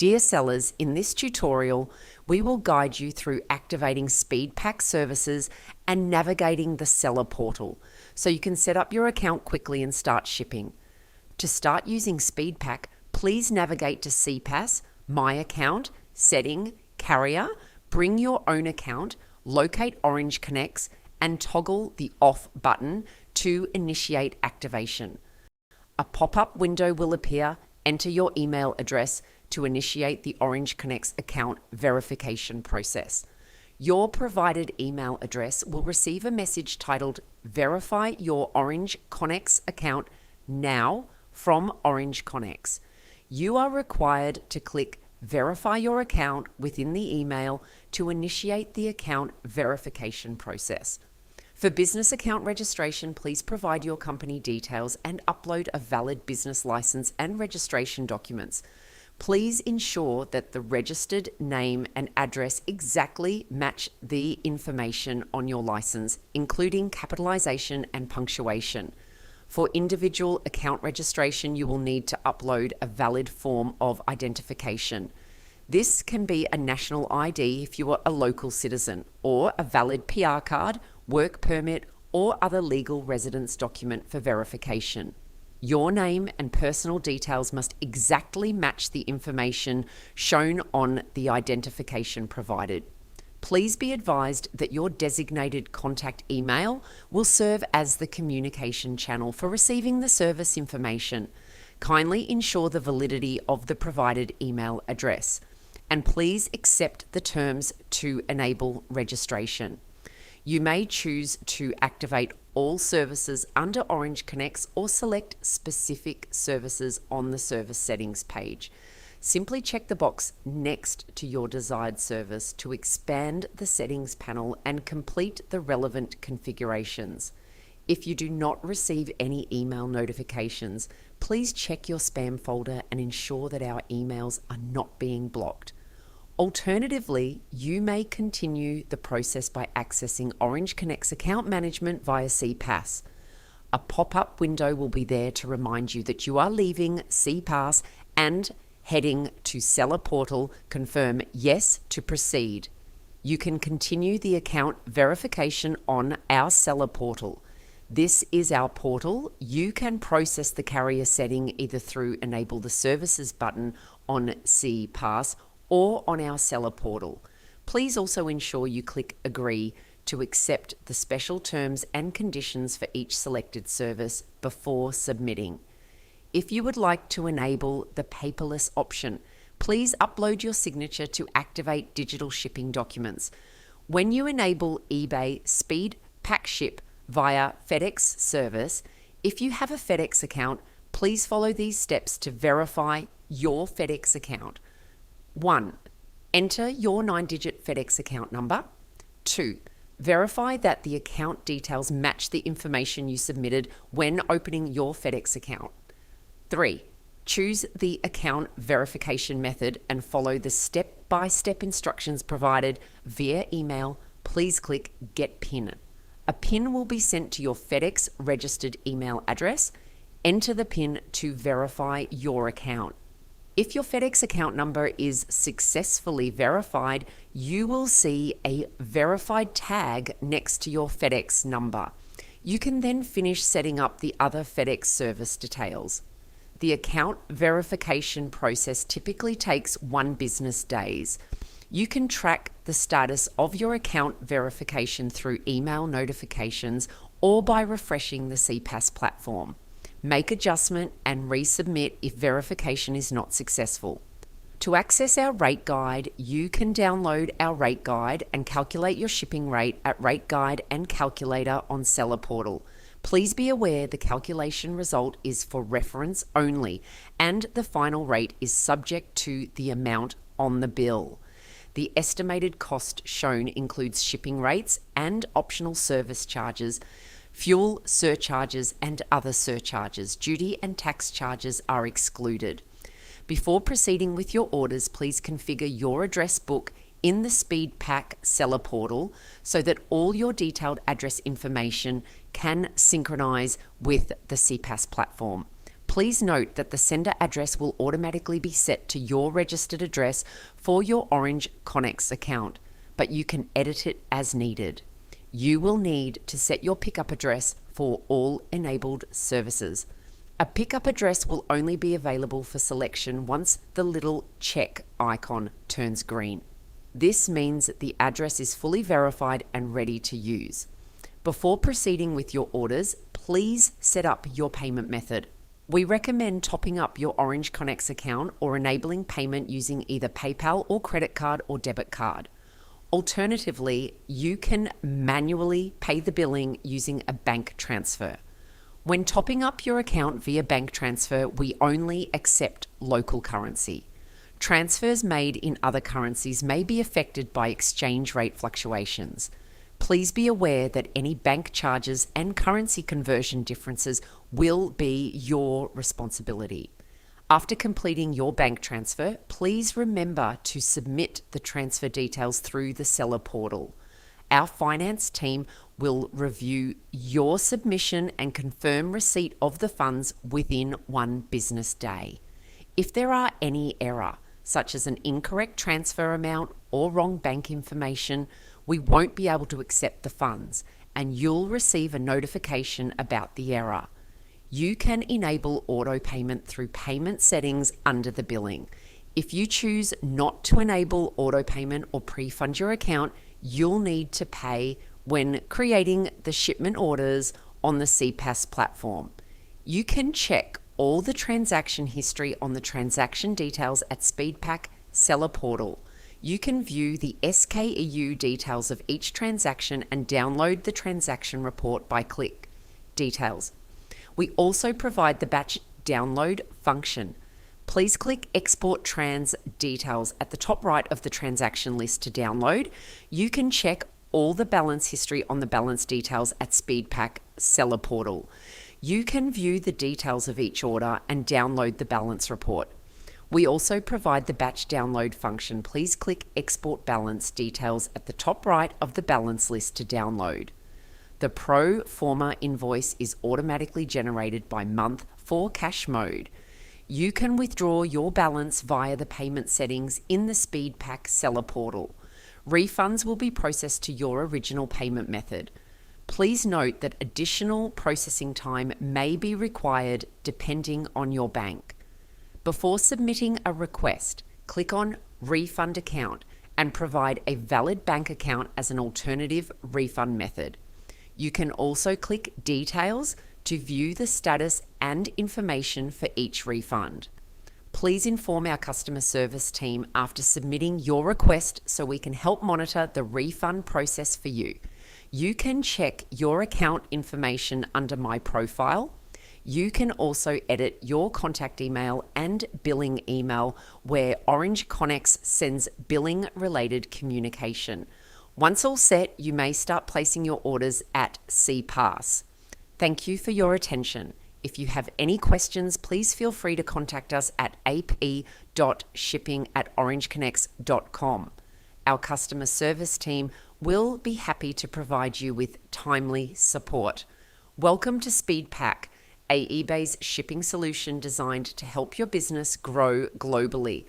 Dear sellers, in this tutorial, we will guide you through activating SpeedPAK services and navigating the seller portal so you can set up your account quickly and start shipping. To start using SpeedPAK, please navigate to CPAS, My Account, Setting, Carrier, bring your own account, locate Orange Connex, and toggle the Off button to initiate activation. A pop-up window will appear. Enter your email address to initiate the Orange Connex account verification process. Your provided email address will receive a message titled Verify Your Orange Connex Account Now from Orange Connex. You are required to click Verify Your Account within the email to initiate the account verification process. For business account registration, please provide your company details and upload a valid business license and registration documents. Please ensure that the registered name and address exactly match the information on your license, including capitalization and punctuation. For individual account registration, you will need to upload a valid form of identification. This can be a national ID if you are a local citizen, or a valid PR card, work permit, or other legal residence document for verification. Your name and personal details must exactly match the information shown on the identification provided. Please be advised that your designated contact email will serve as the communication channel for receiving the service information. Kindly ensure the validity of the provided email address, and please accept the terms to enable registration. You may choose to activate all services under Orange Connex or select specific services on the service settings page. Simply check the box next to your desired service to expand the settings panel and complete the relevant configurations. If you do not receive any email notifications, please check your spam folder and ensure that our emails are not being blocked. Alternatively, you may continue the process by accessing Orange Connex account management via CPAS. A pop-up window will be there to remind you that you are leaving CPAS and heading to Seller Portal. Confirm yes to proceed. You can continue the account verification on our Seller Portal. This is our portal. You can process the carrier setting either through Enable the Services button on CPAS or on our Seller Portal. Please also ensure you click Agree to accept the special terms and conditions for each selected service before submitting. If you would like to enable the paperless option, please upload your signature to activate digital shipping documents. When you enable eBay SpeedPAK Ship via FedEx service, if you have a FedEx account, please follow these steps to verify your FedEx account. 1. Enter your 9-digit FedEx account number. 2. Verify that the account details match the information you submitted when opening your FedEx account. 3. Choose the account verification method and follow the step-by-step instructions provided via email. Please click Get PIN. A PIN will be sent to your FedEx registered email address. Enter the PIN to verify your account. If your FedEx account number is successfully verified, you will see a verified tag next to your FedEx number. You can then finish setting up the other FedEx service details. The account verification process typically takes 1 business days. You can track the status of your account verification through email notifications or by refreshing the CPAS platform. Make adjustment and resubmit if verification is not successful. To access our rate guide, you can download our rate guide and calculate your shipping rate at Rate Guide and Calculator on Seller Portal. Please be aware the calculation result is for reference only, and the final rate is subject to the amount on the bill. The estimated cost shown includes shipping rates and optional service charges, fuel surcharges, and other surcharges. Duty and tax charges are excluded. Before proceeding with your orders, please configure your address book in the SpeedPAK Seller Portal so that all your detailed address information can synchronize with the CPAS platform. Please note that the sender address will automatically be set to your registered address for your Orange Connex account, but you can edit it as needed. You will need to set your pickup address for all enabled services. A pickup address will only be available for selection once the little check icon turns green. This means that the address is fully verified and ready to use. Before proceeding with your orders, please set up your payment method. We recommend topping up your Orange Connex account or enabling payment using either PayPal or credit card or debit card. Alternatively, you can manually pay the billing using a bank transfer. When topping up your account via bank transfer, we only accept local currency. Transfers made in other currencies may be affected by exchange rate fluctuations. Please be aware that any bank charges and currency conversion differences will be your responsibility. After completing your bank transfer, please remember to submit the transfer details through the seller portal. Our finance team will review your submission and confirm receipt of the funds within 1 business day. If there are any error, such as an incorrect transfer amount or wrong bank information, we won't be able to accept the funds, and you'll receive a notification about the error. You can enable auto payment through payment settings under the billing. If you choose not to enable auto payment or pre-fund your account, you'll need to pay when creating the shipment orders on the SpeedPAK platform. You can check all the transaction history on the transaction details at SpeedPAK Seller Portal. You can view the SKEU details of each transaction and download the transaction report by click Details. We also provide the batch download function. Please click Export Trans Details at the top right of the transaction list to download. You can check all the balance history on the balance details at SpeedPAK Seller Portal. You can view the details of each order and download the balance report. We also provide the batch download function. Please click Export Balance Details at the top right of the balance list to download. The pro forma invoice is automatically generated by month for cash mode. You can withdraw your balance via the payment settings in the SpeedPAK Seller Portal. Refunds will be processed to your original payment method. Please note that additional processing time may be required depending on your bank. Before submitting a request, click on Refund Account and provide a valid bank account as an alternative refund method. You can also click Details to view the status and information for each refund. Please inform our customer service team after submitting your request so we can help monitor the refund process for you. You can check your account information under My Profile. You can also edit your contact email and billing email where Orange Connex sends billing-related communication. Once all set, you may start placing your orders at SpeedPAK. Thank you for your attention. If you have any questions, please feel free to contact us at ap.shipping@orangeconnex.com. Our customer service team will be happy to provide you with timely support. Welcome to SpeedPAK, eBay's shipping solution designed to help your business grow globally.